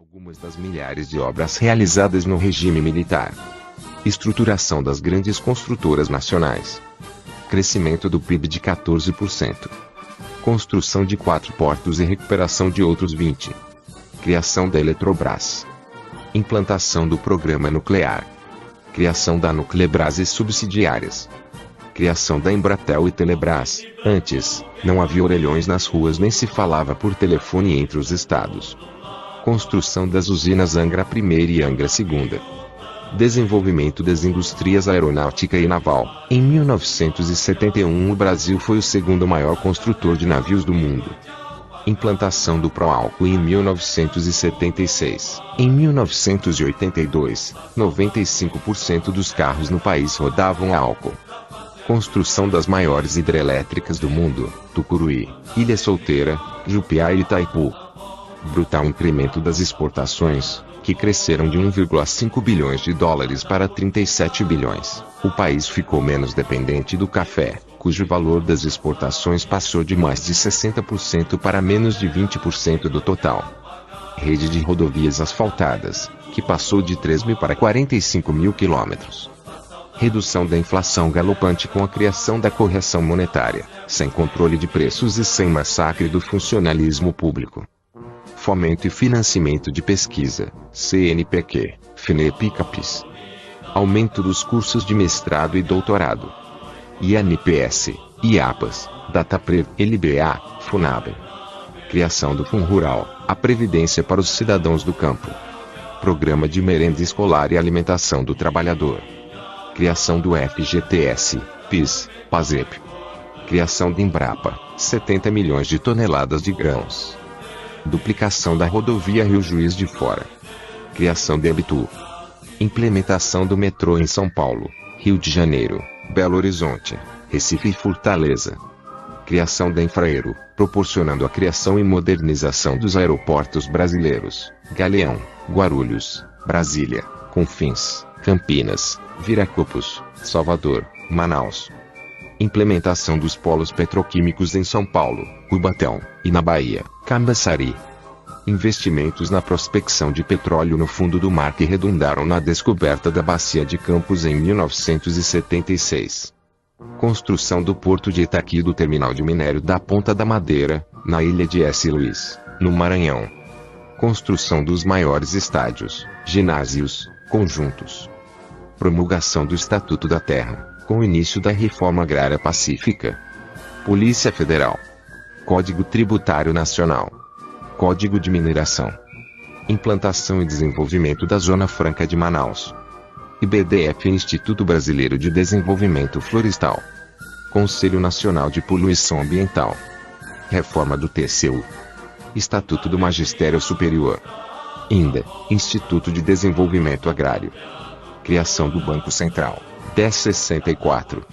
algumas das milhares de obras realizadas no regime militar. Estruturação das grandes construtoras nacionais. Crescimento do PIB de 14%. Construção de 4 portos e recuperação de outros 20. Criação da Eletrobras. Implantação do programa nuclear. Criação da Nuclebras e subsidiárias. Criação da Embratel e Telebrás. Antes, não havia orelhões nas ruas nem se falava por telefone entre os estados. Construção das usinas Angra I e Angra II. Desenvolvimento das indústrias aeronáutica e naval. Em 1971 o Brasil foi o segundo maior construtor de navios do mundo. Implantação do pró-álcool em 1976. Em 1982, 95% dos carros no país rodavam a álcool. Construção das maiores hidrelétricas do mundo, Tucuruí, Ilha Solteira, Jupiá e Itaipu. Brutal incremento das exportações, que cresceram de 1,5 bilhões de dólares para 37 bilhões. O país ficou menos dependente do café, cujo valor das exportações passou de mais de 60% para menos de 20% do total. Rede de rodovias asfaltadas, que passou de 3 mil para 45 mil quilômetros. Redução da inflação galopante com a criação da correção monetária, sem controle de preços e sem massacre do funcionalismo público. Fomento e financiamento de pesquisa, CNPq, FINEP e CAPES. Aumento dos cursos de mestrado e doutorado. INPS, IAPAS, DATAPRE, LBA, FUNAB. Criação do Fundo Rural, a previdência para os cidadãos do campo. Programa de merenda escolar e alimentação do trabalhador. Criação do FGTS, PIS, PASEP. Criação da Embrapa, 70 milhões de toneladas de grãos. Duplicação da rodovia Rio Juiz de Fora. Criação de Habitu. Implementação do metrô em São Paulo, Rio de Janeiro, Belo Horizonte, Recife e Fortaleza. Criação da Infraero, proporcionando a criação e modernização dos aeroportos brasileiros, Galeão, Guarulhos, Brasília, Confins, Campinas, Viracopos, Salvador, Manaus. Implementação dos polos petroquímicos em São Paulo, Cubatão, e na Bahia, Camaçari. Investimentos na prospecção de petróleo no fundo do mar que redundaram na descoberta da Bacia de Campos em 1976. Construção do porto de Itaqui e do terminal de minério da Ponta da Madeira, na ilha de S. Luís, no Maranhão. Construção dos maiores estádios, ginásios, conjuntos. Promulgação do Estatuto da Terra, com o início da Reforma Agrária Pacífica. Polícia Federal. Código Tributário Nacional. Código de Mineração. Implantação e desenvolvimento da Zona Franca de Manaus. IBDF Instituto Brasileiro de Desenvolvimento Florestal. Conselho Nacional de Poluição Ambiental. Reforma do TCU. Estatuto do Magistério Superior. INDE, Instituto de Desenvolvimento Agrário. Criação do Banco Central, 1064.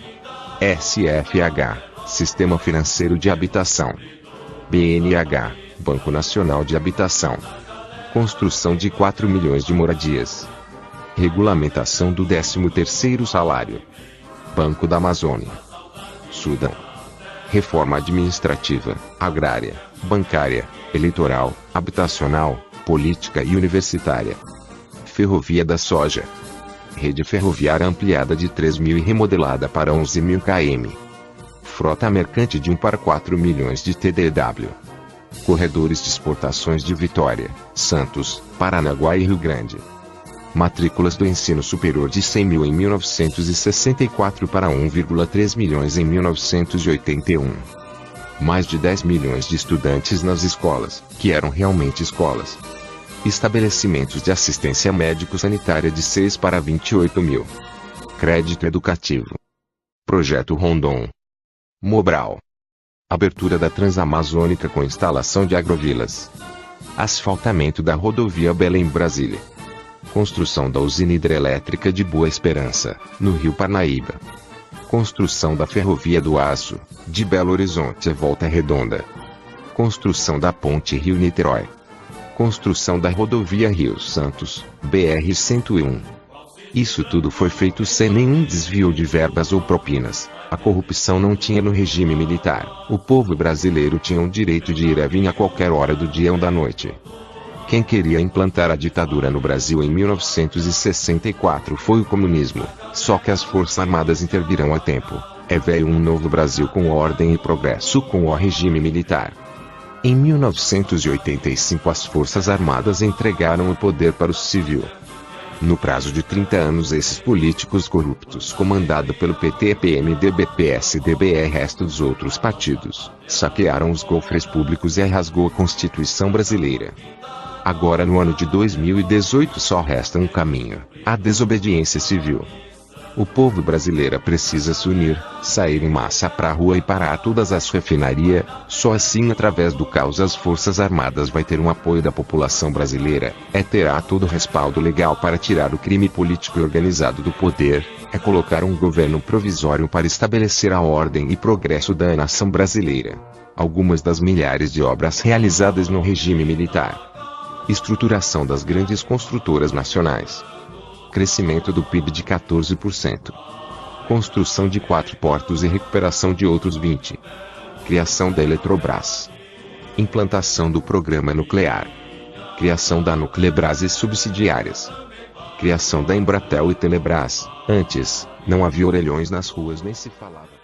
SFH, Sistema Financeiro de Habitação. BNH, Banco Nacional de Habitação. Construção de 4 milhões de moradias. Regulamentação do 13º salário. Banco da Amazônia. Sudão. Reforma administrativa, agrária, bancária, eleitoral, habitacional, política e universitária. Ferrovia da Soja. Rede ferroviária ampliada de 3 mil e remodelada para 11 mil km. Frota mercante de 1 para 4 milhões de TDW. Corredores de exportações de Vitória, Santos, Paranaguá e Rio Grande. Matrículas do ensino superior de 100 mil em 1964 para 1,3 milhões em 1981. Mais de 10 milhões de estudantes nas escolas, que eram realmente escolas. Estabelecimentos de assistência médico-sanitária de 6 para 28 mil. Crédito educativo. Projeto Rondon. Mobral. Abertura da Transamazônica com instalação de agrovilas. Asfaltamento da rodovia Belém-Brasília. Construção da usina hidrelétrica de Boa Esperança, no Rio Parnaíba. Construção da Ferrovia do Aço, de Belo Horizonte a Volta Redonda. Construção da Ponte Rio-Niterói. Construção da rodovia Rio-Santos, BR-101. Isso tudo foi feito sem nenhum desvio de verbas ou propinas. A corrupção não tinha no regime militar. O povo brasileiro tinha o direito de ir e vir a qualquer hora do dia ou da noite. Quem queria implantar a ditadura no Brasil em 1964 foi o comunismo, só que as Forças Armadas intervirão a tempo. Veio um novo Brasil com ordem e progresso com o regime militar. Em 1985 as Forças Armadas entregaram o poder para o civil. No prazo de 30 anos esses políticos corruptos comandado pelo PT, PMDB, PSDB e resto dos outros partidos, saquearam os cofres públicos e rasgou a Constituição brasileira. Agora no ano de 2018 só resta um caminho: a desobediência civil. O povo brasileiro precisa se unir, sair em massa pra rua e parar todas as refinarias. Só assim, através do caos, as Forças Armadas vai ter um apoio da população brasileira, terá todo o respaldo legal para tirar o crime político e organizado do poder, colocar um governo provisório para estabelecer a ordem e progresso da nação brasileira. Algumas das milhares de obras realizadas no regime militar: estruturação das grandes construtoras nacionais, crescimento do PIB de 14%, construção de 4 portos e recuperação de outros 20, criação da Eletrobras, implantação do programa nuclear, criação da Nuclebras e subsidiárias, criação da Embratel e Telebrás. Antes, não havia orelhões nas ruas nem se falava.